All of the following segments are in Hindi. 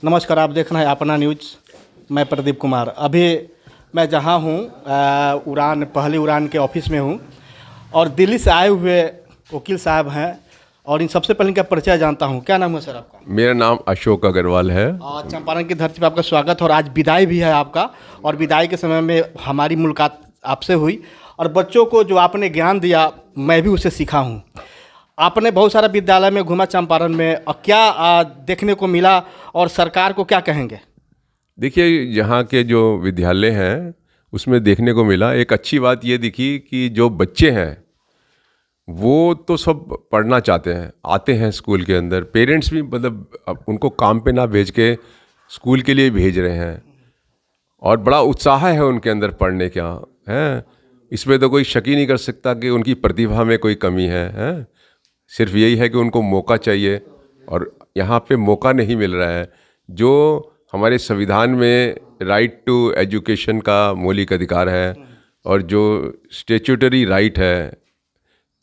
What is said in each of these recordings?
नमस्कार, आप देख रहे हैं अपना न्यूज़। मैं प्रदीप कुमार। अभी मैं जहां हूं पहली उड़ान के ऑफिस में हूं और दिल्ली से आए हुए वकील साहब हैं और इन सबसे पहले इनका परिचय जानता हूं। क्या नाम है सर आपका? मेरा नाम अशोक अग्रवाल है। चंपारण की धरती पर आपका स्वागत। और आज विदाई भी है आपका, और विदाई के समय में हमारी मुलाकात आपसे हुई और बच्चों को जो आपने ज्ञान दिया मैं भी उसे सीखा हूँ। आपने बहुत सारा विद्यालय में घूमा चंपारण में, और क्या देखने को मिला और सरकार को क्या कहेंगे? देखिए, यहाँ के जो विद्यालय हैं उसमें देखने को मिला, एक अच्छी बात ये दिखी कि जो बच्चे हैं वो तो सब पढ़ना चाहते हैं, आते हैं स्कूल के अंदर। पेरेंट्स भी मतलब उनको काम पे ना भेज के स्कूल के लिए भेज रहे हैं और बड़ा उत्साह है उनके अंदर पढ़ने का है। इसमें तो कोई शक ही नहीं कर सकता कि उनकी प्रतिभा में कोई कमी है। सिर्फ यही है कि उनको मौका चाहिए और यहाँ पे मौका नहीं मिल रहा है। जो हमारे संविधान में राइट टू एजुकेशन का मौलिक अधिकार है और जो स्टैट्यूटरी राइट है,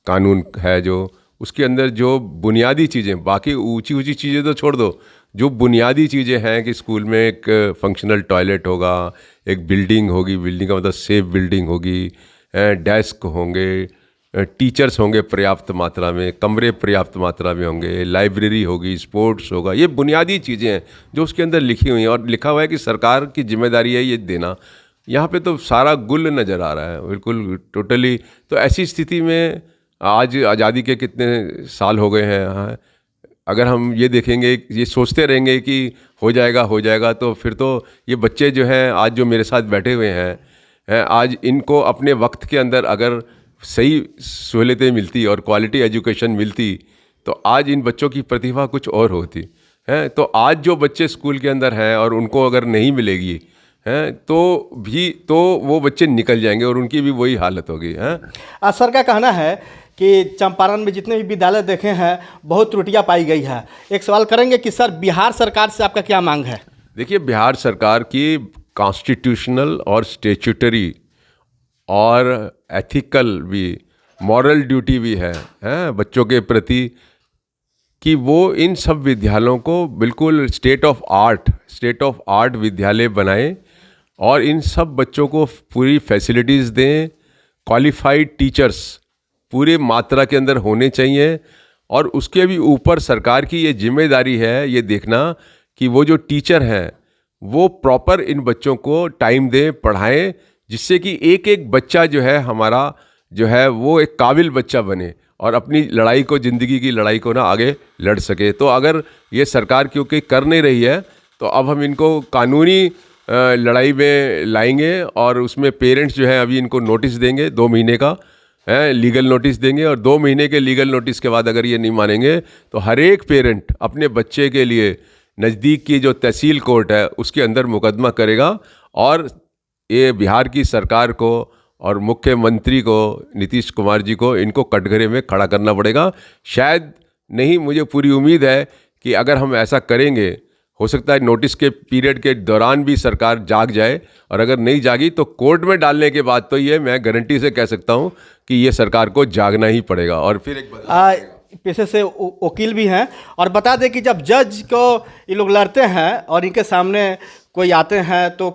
कानून है, जो उसके अंदर जो बुनियादी चीज़ें, बाकी ऊंची ऊंची चीज़ें तो छोड़ दो, जो बुनियादी चीज़ें हैं कि स्कूल में एक फंक्शनल टॉयलेट होगा, एक बिल्डिंग होगी, बिल्डिंग का मतलब सेफ बिल्डिंग होगी, डेस्क होंगे, टीचर्स होंगे पर्याप्त मात्रा में, कमरे पर्याप्त मात्रा में होंगे, लाइब्रेरी होगी, स्पोर्ट्स होगा, ये बुनियादी चीज़ें हैं जो उसके अंदर लिखी हुई हैं। और लिखा हुआ है कि सरकार की जिम्मेदारी है ये देना। यहाँ पे तो सारा गुल नज़र आ रहा है, बिल्कुल टोटली। तो ऐसी स्थिति में आज आज़ादी के कितने साल हो गए हैं, अगर हम ये देखेंगे, ये सोचते रहेंगे कि हो जाएगा, तो फिर तो ये बच्चे जो हैं आज जो मेरे साथ बैठे हुए हैं, आज इनको अपने वक्त के अंदर अगर सही सहूलियतें मिलती और क्वालिटी एजुकेशन मिलती तो आज इन बच्चों की प्रतिभा कुछ और होती है। तो आज जो बच्चे स्कूल के अंदर हैं और उनको अगर नहीं मिलेगी तो वो बच्चे निकल जाएंगे और उनकी भी वही हालत होगी। सर का कहना है कि चंपारण में जितने भी विद्यालय देखे हैं बहुत त्रुटियां पाई गई है। एक सवाल करेंगे कि सर बिहार सरकार से आपका क्या मांग है? देखिए, बिहार सरकार की कॉन्स्टिट्यूशनल और स्टैट्यूटरी और एथिकल भी, मॉरल ड्यूटी भी है बच्चों के प्रति कि वो इन सब विद्यालयों को बिल्कुल स्टेट ऑफ आर्ट विद्यालय बनाएं और इन सब बच्चों को पूरी फैसिलिटीज़ दें। क्वालिफाइड टीचर्स पूरे मात्रा के अंदर होने चाहिए और उसके भी ऊपर सरकार की ये जिम्मेदारी है ये देखना कि वो जो टीचर हैं वो प्रॉपर इन बच्चों को टाइम दें, पढ़ाएं, जिससे कि एक एक बच्चा जो है हमारा जो है वो एक काबिल बच्चा बने और अपनी लड़ाई को, ज़िंदगी की लड़ाई को ना आगे लड़ सके। तो अगर ये सरकार क्योंकि कर नहीं रही है तो अब हम इनको कानूनी लड़ाई में लाएंगे और उसमें पेरेंट्स जो है अभी इनको नोटिस देंगे, 2 महीने का लीगल नोटिस देंगे और 2 महीने के लीगल नोटिस के बाद अगर ये नहीं मानेंगे तो हर एक पेरेंट अपने बच्चे के लिए नज़दीक की जो तहसील कोर्ट है उसके अंदर मुकदमा करेगा। और ये बिहार की सरकार को और मुख्यमंत्री को, नीतीश कुमार जी को, इनको कटघरे में खड़ा करना पड़ेगा। शायद नहीं, मुझे पूरी उम्मीद है कि अगर हम ऐसा करेंगे हो सकता है नोटिस के पीरियड के दौरान भी सरकार जाग जाए, और अगर नहीं जागी तो कोर्ट में डालने के बाद तो ये मैं गारंटी से कह सकता हूँ कि ये सरकार को जागना ही पड़ेगा। और फिर एक पेशे से वकील भी हैं, और बता दें कि जब जज को ये लोग लड़ते हैं और इनके सामने कोई आते हैं तो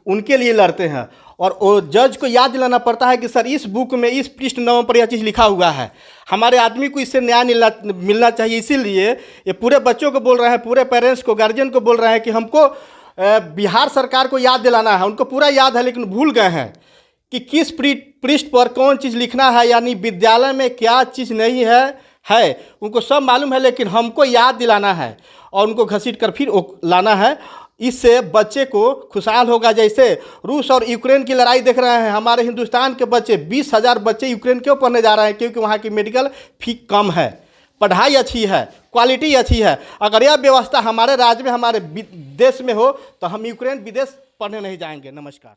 उनके लिए लड़ते हैं, और वो जज को याद दिलाना पड़ता है कि सर इस बुक में इस पृष्ठ नंबर पर यह चीज़ लिखा हुआ है, हमारे आदमी को इससे न्याय मिलना चाहिए। इसीलिए ये पूरे बच्चों को बोल रहे हैं, पूरे पेरेंट्स को, गार्जियन को बोल रहे हैं कि हमको बिहार सरकार को याद दिलाना है। उनको पूरा याद है लेकिन भूल गए हैं कि किस पृष्ठ पर कौन चीज़ लिखना है, यानी विद्यालय में क्या चीज़ नहीं है उनको सब मालूम है, लेकिन हमको याद दिलाना है और उनको घसीट कर फिर लाना है। इससे बच्चे को खुशहाल होगा। जैसे रूस और यूक्रेन की लड़ाई देख रहे हैं, हमारे हिंदुस्तान के बच्चे 20,000 बच्चे यूक्रेन क्यों पढ़ने जा रहे हैं? क्योंकि वहाँ की मेडिकल फी कम है, पढ़ाई अच्छी है, क्वालिटी अच्छी है। अगर यह व्यवस्था हमारे राज्य में, हमारे देश में हो तो हम यूक्रेन विदेश पढ़ने नहीं जाएंगे। नमस्कार।